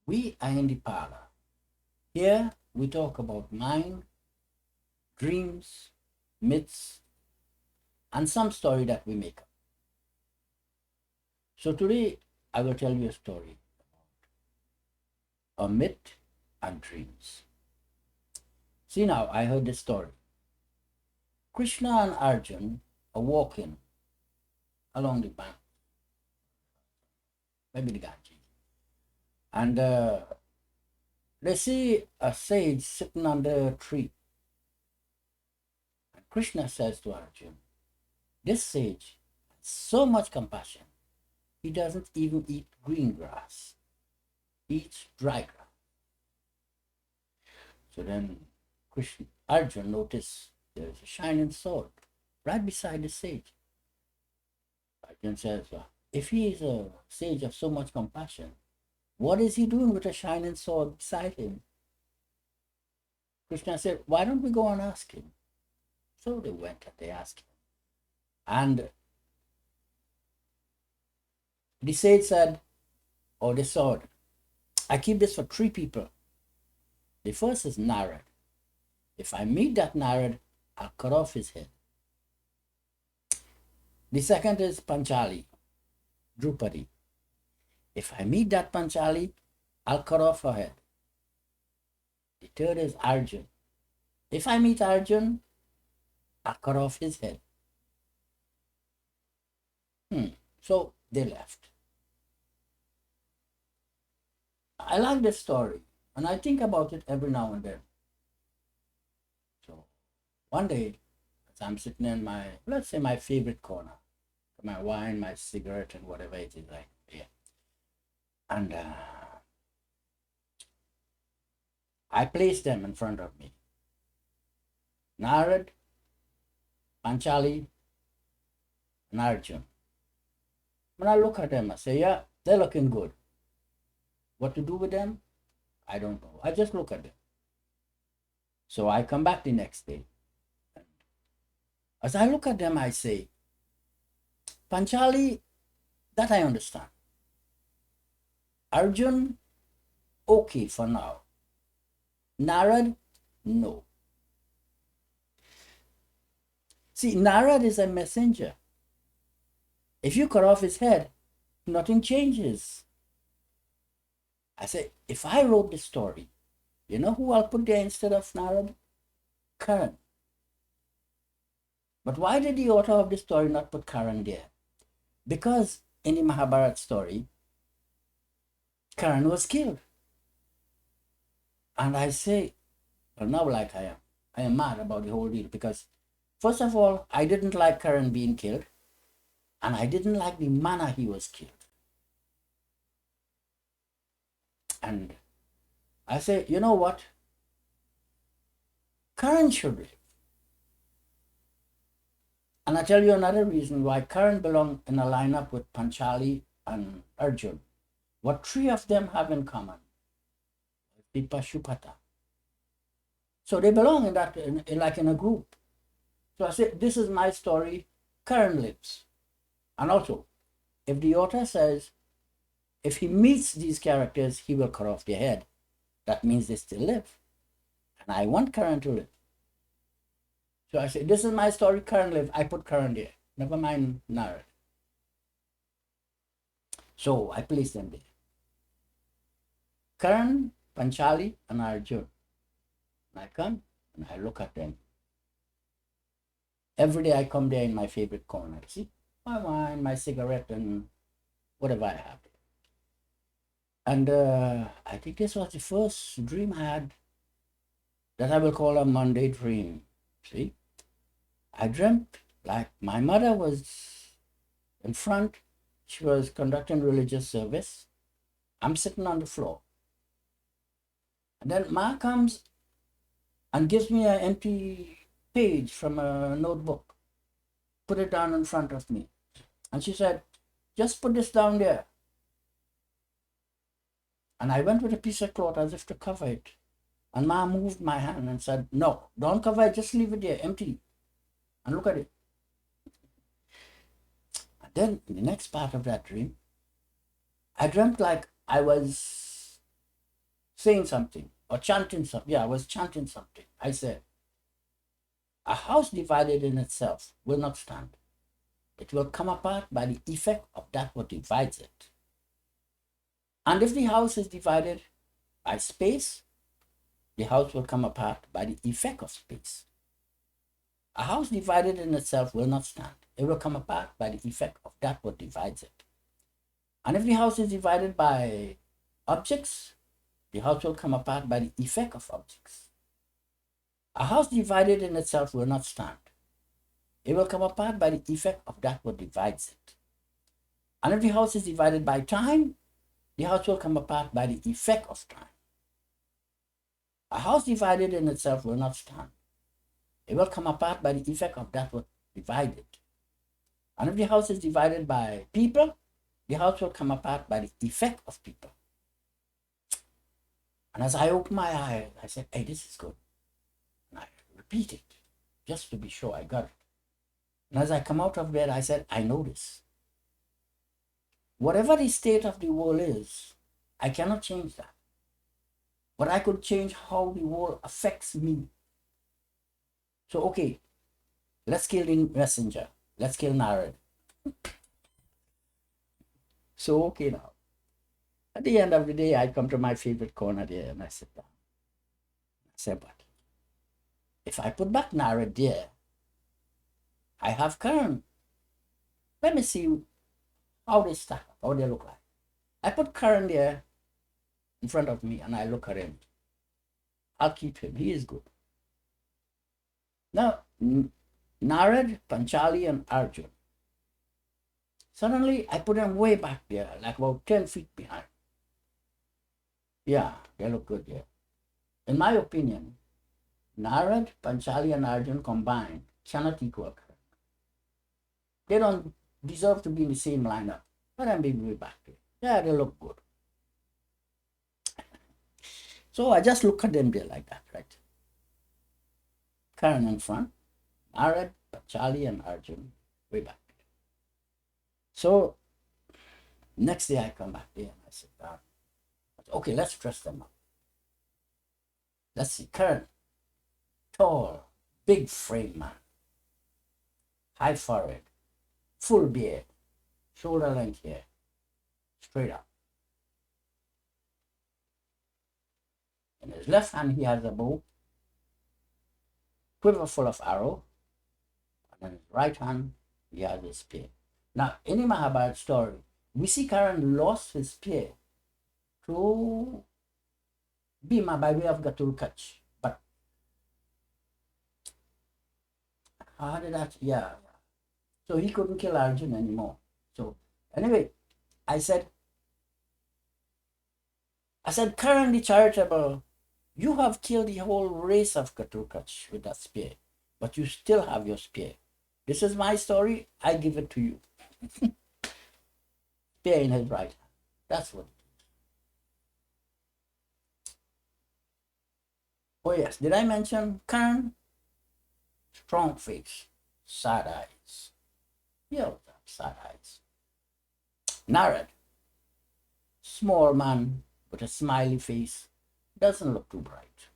We are in the parlor. Here we talk about mind, dreams, myths, and some story that we make up. So today I will tell you a story, a myth and dreams. See now, I heard this story. Krishna and Arjun are walking along the bank, maybe the Ganges, and they see a sage sitting under a tree. And Krishna says to Arjun, this sage has so much compassion, he doesn't even eat green grass, he eats dry grass. So then Arjun noticed there is a shining sword right beside the sage. Arjun says, well, if he is a sage of so much compassion, what is he doing with a shining sword beside him? Krishna said, why don't we go and ask him? So they went and they asked him. And the sage said, or the sword, I keep this for three people. The first is Narad. If I meet that Narad, I'll cut off his head. The second is Panchali, Drupadi. If I meet that Panchali, I'll cut off her head. The third is Arjun. If I meet Arjun, I'll cut off his head. So they left. I like this story, and I think about it every now and then. So one day, as I'm sitting in my, let's say, my favorite corner, my wine, my cigarette, and whatever it is like, yeah. And I place them in front of me. Narad, Panchali, and Arjun. When I look at them, I say, yeah, they're looking good. What to do with them? I don't know. I just look at them. So I come back the next day. As I look at them, I say, Panchali, that I understand. Arjun, okay for now. Narad, no. See, Narad is a messenger. If you cut off his head, nothing changes. I say, if I wrote the story, you know who I'll put there instead of Narad? Karan. But why did the author of the story not put Karan there? Because in the Mahabharata story, Karan was killed. And I say, well, now like I am mad about the whole deal because, first of all, I didn't like Karan being killed, and I didn't like the manner he was killed. And I say, you know what? Karan should live. And I tell you another reason why Karan belonged in a lineup with Panchali and Arjun. What three of them have in common? The Pashupata. So they belong in that, like in a group. So I say, this is my story, Karan lives. And also, if the author says, if he meets these characters, he will cut off their head, that means they still live. And I want Karan to live. So I say, this is my story, Karan live. I put Karan there. Never mind Narad. So I place them there. Karan, Panchali, and Arjun. And I come and I look at them. Every day I come there in my favorite corner. See, my wine, my cigarette, and whatever I have. And I think this was the first dream I had that I will call a Monday dream. See, I dreamt like my mother was in front. She was conducting religious service. I'm sitting on the floor. And then Ma comes and gives me an empty page from a notebook. Put it down in front of me. And she said, just put this down there. And I went with a piece of cloth as if to cover it. And Ma moved my hand and said, no, don't cover it, just leave it there, empty. And look at it. And then in the next part of that dream, I dreamt like I was saying something or chanting something. Yeah, I was chanting something. I said, a house divided in itself will not stand. It will come apart by the effect of that what divides it. And if the house is divided by space, the house will come apart by the effect of space. A house divided in itself will not stand. It will come apart by the effect of that what divides it. And if the house is divided by objects, the house will come apart by the effect of objects. A house divided in itself will not stand. It will come apart by the effect of that what divides it. And if the house is divided by time, the house will come apart by the effect of time. A house divided in itself will not stand. It will come apart by the effect of that what divided. And if the house is divided by people, the house will come apart by the effect of people. And as I opened my eye, I said, hey, this is good. And I repeat it, just to be sure I got it. And as I come out of bed, I said, I know this. Whatever the state of the world is, I cannot change that. But I could change how the world affects me. So, okay, let's kill the messenger. Let's kill Narad. So, okay now. At the end of the day, I come to my favorite corner there and I sit down. I said, but if I put back Narad there, I have Karan. Let me see how they stack up, how they look like. I put Karan there in front of me and I look at him. I'll keep him. He is good. Now, Narad, Panchali, and Arjun. Suddenly, I put them way back there, like about 10 feet behind. Yeah, they look good there. In my opinion, Narad, Panchali, and Arjun combined cannot equal Karan. They don't deserve to be in the same lineup. Let them be way back there. Yeah, they look good. So I just look at them there like that, right? Karan in front, Narad, Panchali, and Arjun way back. So next day I come back there and I sit down. Okay, let's dress them up. Let's see. Karan, tall, big frame man, high forehead, full beard, shoulder length hair, straight up. In his left hand he has a bow, quiver full of arrow, and in his right hand he has a spear. Now, in the Mahabharata story, we see Karan lost his spear to Bhima by way of Gaturkach. But how did that? Yeah. So he couldn't kill Arjun anymore. So anyway, I said, Karan the charitable, you have killed the whole race of Gaturkach with that spear, but you still have your spear. This is my story. I give it to you. Spear in his right hand. That's what it is. Oh yes, did I mention Karan? Strong face, sad eyes. Yeah, sad eyes. Narad, small man with a smiley face, doesn't look too bright.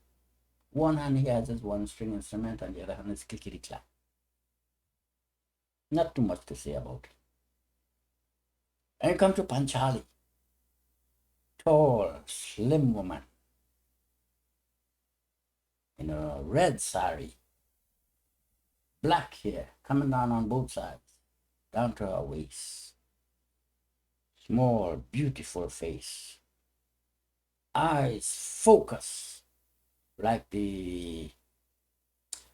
One hand he has his one string instrument and the other hand is clickety clack. Not too much to say about it. And you come to Panchali, tall, slim woman in a red sari, black hair coming down on both sides, down to her waist. Small, beautiful face. Eyes focus like the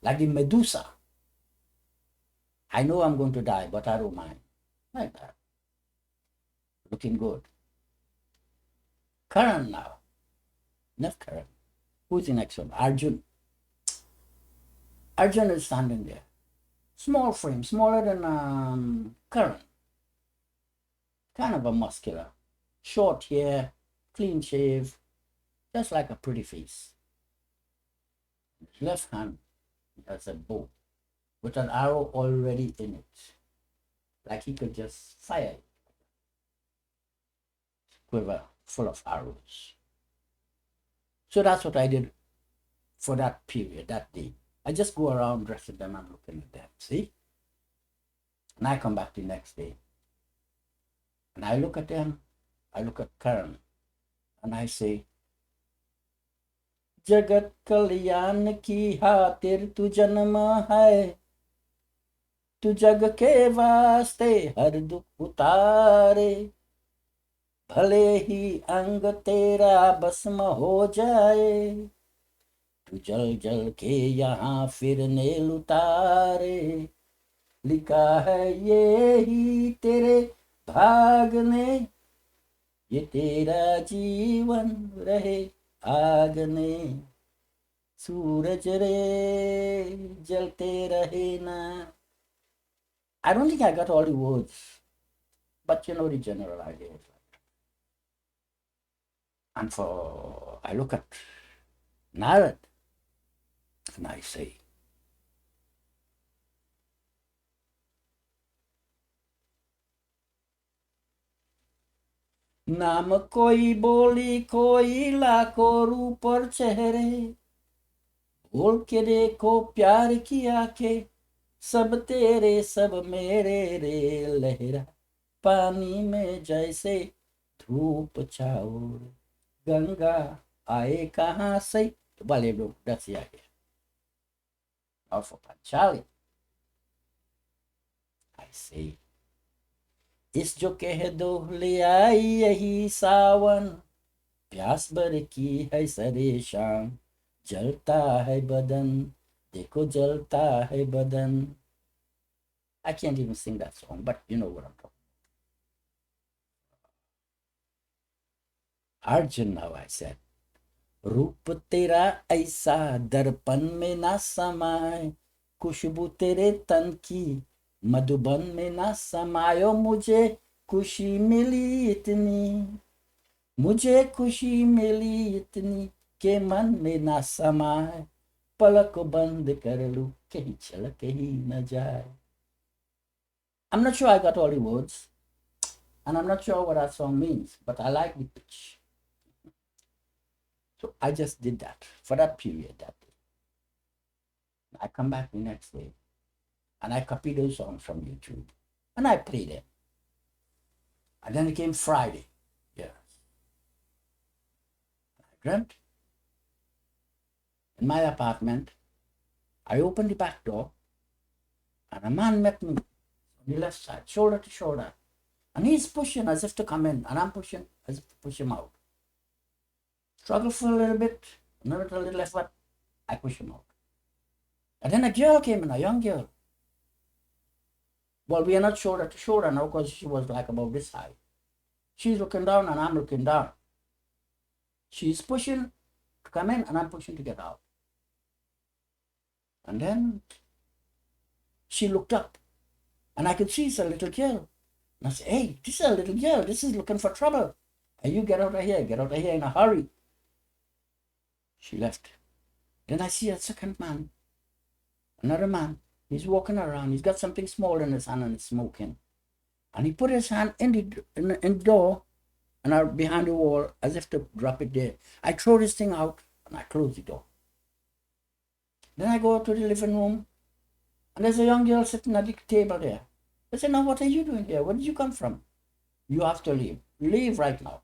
Medusa. I know I'm going to die, but I don't mind. Like that. Looking good. Karan now. Not Karan. Who's the next one? Arjun. Arjun is standing there. Small frame, smaller than Karan. Kind of a muscular. Short hair, clean shave, just like a pretty face. His left hand has a bow with an arrow already in it. Like he could just fire it. Quiver full of arrows. So that's what I did for that period, that day. I just go around dressing them and looking at them, see? And I come back the next day. And I look at them, I look at Karen, and I say, जगत कल्याण की खातिर तू जन्म है, तू जग के वास्ते हर दुख उतारे, भले ही अंग तेरा भस्म हो जाए, तू जल जल के यहाँ फिरने लुटारे, लिखा है ये ही तेरे भाग में, ये तेरा जीवन रहे आगने, सूरज रे जलते रहे ना. I don't think I got all the words, but you know the general idea. And for I look at Narad and I say, नाम कोई बोली कोई लाखों रूप और चेहरे, बोल के देखो प्यार की आंखें, सब तेरे सब मेरे रे, लहरा पानी में जैसे धूप छाओ, गंगा आए कहाँ से. Valeu, that's the idea. Now for Panchali, I say, इस जो कह दो ले आई यही सावन, प्यास भर की है सरे शाम, जलता है बदन, देखो जलता है बदन. I can't even sing that song, but you know what I'm talking about. Arjun, now I said, रूप तेरा ऐसा दर्पण में ना समाए, खुशबू तेरे तन की मधुबन में ना समायो, मुझे खुशी मिली इतनी, मुझे खुशी मिली इतनी के मन में ना समाए, पलक बंद कर लूं कहीं छलक ही न जाए. I'm not sure I got all the words, and I'm not sure what that song means, but I like the pitch. So I just did that for that period that day. I come back the next day and I copy those songs from YouTube and I play them. And then it came Friday. Yes. I dreamt in my apartment. I opened the back door and a man met me on the left side, shoulder to shoulder. And he's pushing as if to come in, and I'm pushing as if to push him out. Struggle for a little bit, another little effort, I push him out. And then a girl came in, a young girl. Well, we are not shoulder to shoulder now because she was like about this high. She's looking down and I'm looking down. She's pushing to come in and I'm pushing to get out. And then she looked up and I could see it's a little girl. And I said, hey, this is a little girl. This is looking for trouble. And you get out of here in a hurry. She left. Then I see a second man, another man. He's walking around. He's got something small in his hand and he's smoking. And he put his hand in the door and behind the wall as if to drop it there. I throw this thing out and I close the door. Then I go to the living room and there's a young girl sitting at the table there. I said, now what are you doing here? Where did you come from? You have to leave. Leave right now.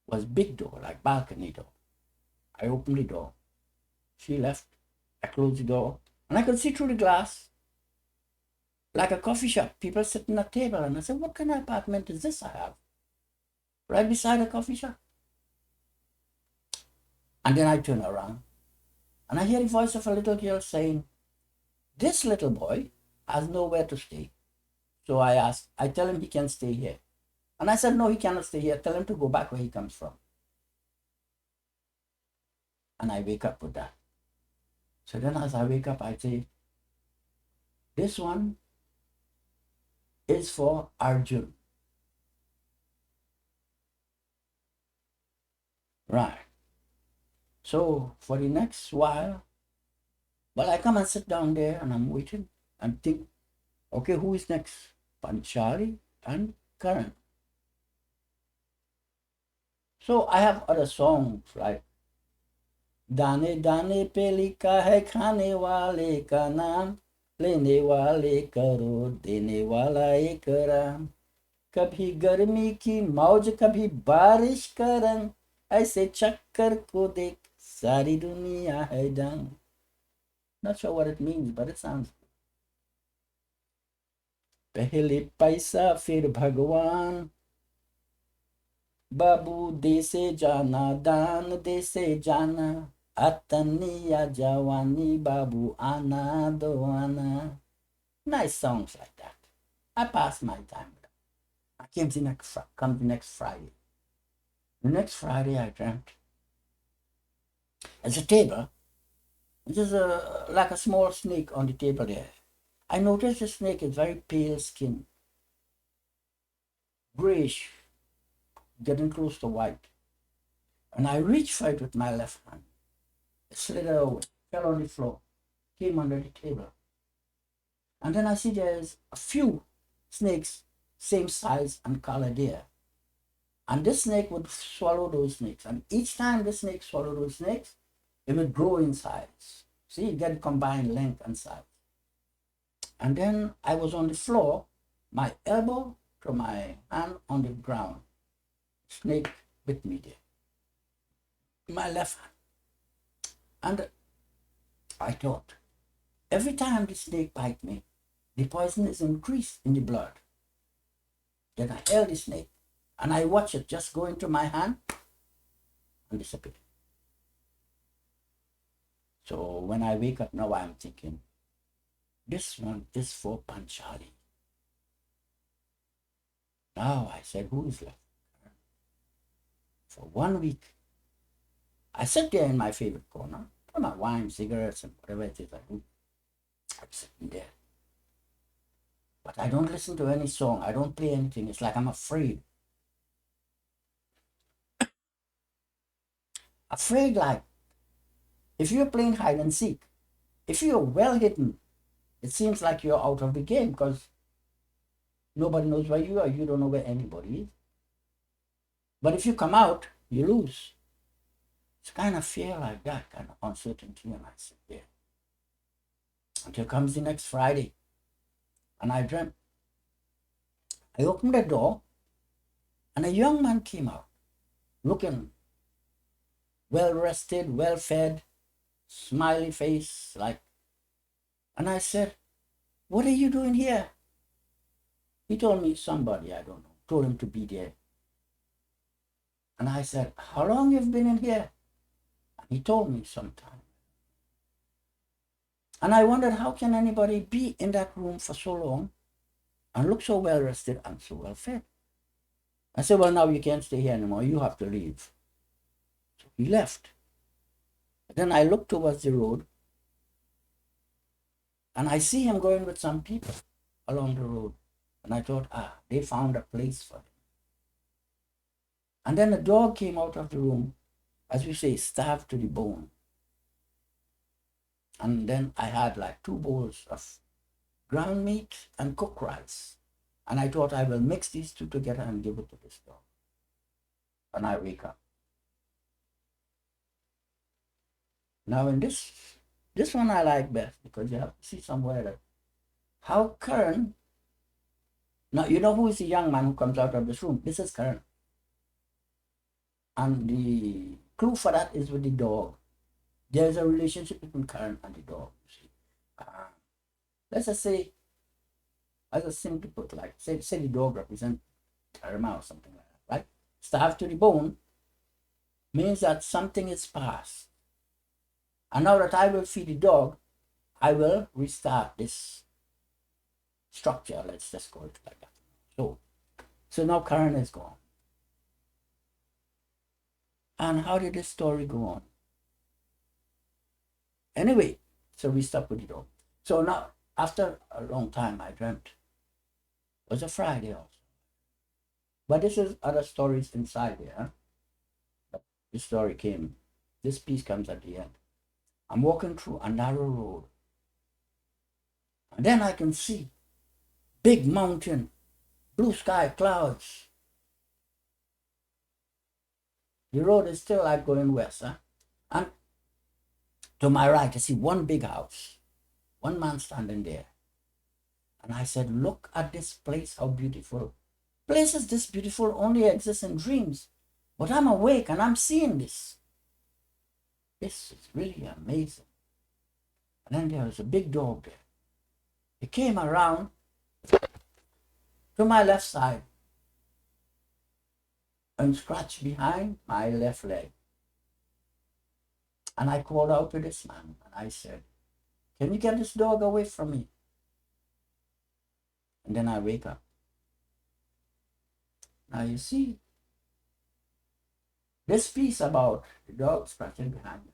It was big door, like balcony door. I opened the door. She left. I closed the door. And I could see through the glass, like a coffee shop, people sitting at a table. And I said, what kind of apartment is this I have? Right beside a coffee shop. And then I turn around. And I hear the voice of a little girl saying, this little boy has nowhere to stay. So I tell him he can stay here. And I said, no, he cannot stay here. Tell him to go back where he comes from. And I wake up with that. So then as I wake up, I say, this one is for Arjun. Right. So for the next while, well, I come and sit down there and I'm waiting and think, okay, who is next? Panchali and Karan. So I have other songs like दाने दाने पे लिखा है खाने वाले का नाम, लेने वाले करो, देने वाला एक राम। कभी गर्मी की मौज, कभी बारिश का रंग, ऐसे चक्कर को देख सारी दुनिया है दंग. Not sure what it means, but it sounds. पहले पैसा फिर भगवान, बाबू दे से जाना, दान दे से जाना, atani ya jawani, babu ana doana. Nice songs like that. I passed my time. I came the next Friday. The next Friday I dreamt there's a table. There's like a small snake on the table there. I noticed the snake is very pale skin, grayish, getting close to white. And I reached for it with my left hand. It slid away, fell on the floor, came under the table. And then I see there's a few snakes, same size and color there. And this snake would swallow those snakes. And each time the snake swallowed those snakes, it would grow in size. See, you get combined length and size. And then I was on the floor, my elbow to my hand on the ground. Snake bit me there, my left hand. And I thought, every time the snake bite me, the poison is increased in the blood. Then I held the snake and I watched it just go into my hand and disappear. So when I wake up now, I'm thinking, this one is for Panchali. Now I said, who is left? For 1 week, I sit there in my favorite corner, put my wine, cigarettes, and whatever it is I do. I'm sitting there. But I don't listen to any song. I don't play anything. It's like I'm afraid. Afraid like, if you're playing hide and seek, if you're well hidden, it seems like you're out of the game because nobody knows where you are. You don't know where anybody is. But if you come out, you lose. It's kind of fear like that, kind of uncertainty, and I sit there. Until comes the next Friday, and I dreamt. I opened the door, and a young man came out, looking well rested, well fed, smiley face, like. And I said, what are you doing here? He told me somebody, I don't know, told him to be there. And I said, how long you've been in here? And he told me sometime. And I wondered, how can anybody be in that room for so long and look so well rested and so well fed? I said, well, now you can't stay here anymore. You have to leave. So he left. Then I looked towards the road and I see him going with some people along the road. And I thought, they found a place for him. And then a dog came out of the room, as we say, starved to the bone. And then I had like 2 bowls of ground meat and cooked rice. And I thought I will mix these 2 together and give it to this dog. And I wake up. Now in this one I like best because you have to see somewhere that how Karan, now you know who is the young man who comes out of this room? This is Karan. And the clue for that is with the dog. There's a relationship between Karan and the dog. You see. Let's just say, as a simple put, like say the dog represents Karma or something like that, right? Starved to the bone means that something is past. And now that I will feed the dog, I will restart this structure. Let's just call it like that. So now Karan is gone. And how did this story go on? Anyway, so we stopped with the dog. So now, after a long time, I dreamt. It was a Friday also. But this is other stories inside there. But this story came, this piece comes at the end. I'm walking through a narrow road. And then I can see big mountain, blue sky, clouds. The road is still like going west, huh? And To my right, I see one big house, one man standing there. And I said, look at this place, how beautiful. Places this beautiful only exist in dreams. But I'm awake and I'm seeing this. This is really amazing. And then there was a big dog there. He came around to my left side and scratched behind my left leg. And I called out to this man and I said, can you get this dog away from me? And then I wake up. Now you see, this piece about the dog scratching behind me.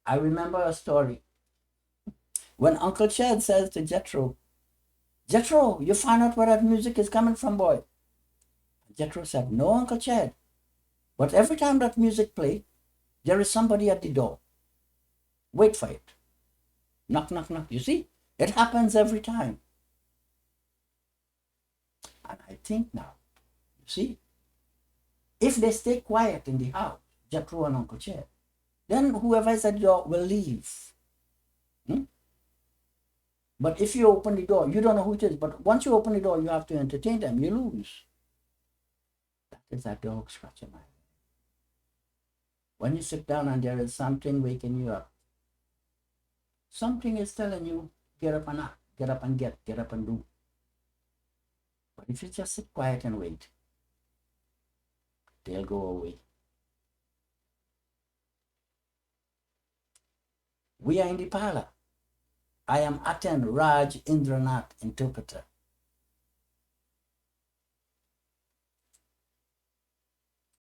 I remember a story when Uncle Chad says to Jethro, Jethro, you find out where that music is coming from, boy. Jethro said, no, Uncle Chad. But every time that music plays, there is somebody at the door. Wait for it. Knock, knock, knock. You see? It happens every time. And I think now, you see, if they stay quiet in the house, Jethro and Uncle Chad, then whoever is at the door will leave. But if you open the door, you don't know who it is. But once you open the door, you have to entertain them. You lose. That is that dog scratching my leg. When you sit down and there is something waking you up, something is telling you, get up and act, get up and get up and do. But if you just sit quiet and wait, they'll go away. We are in the parlor. I am Atan Raj Indranath, interpreter.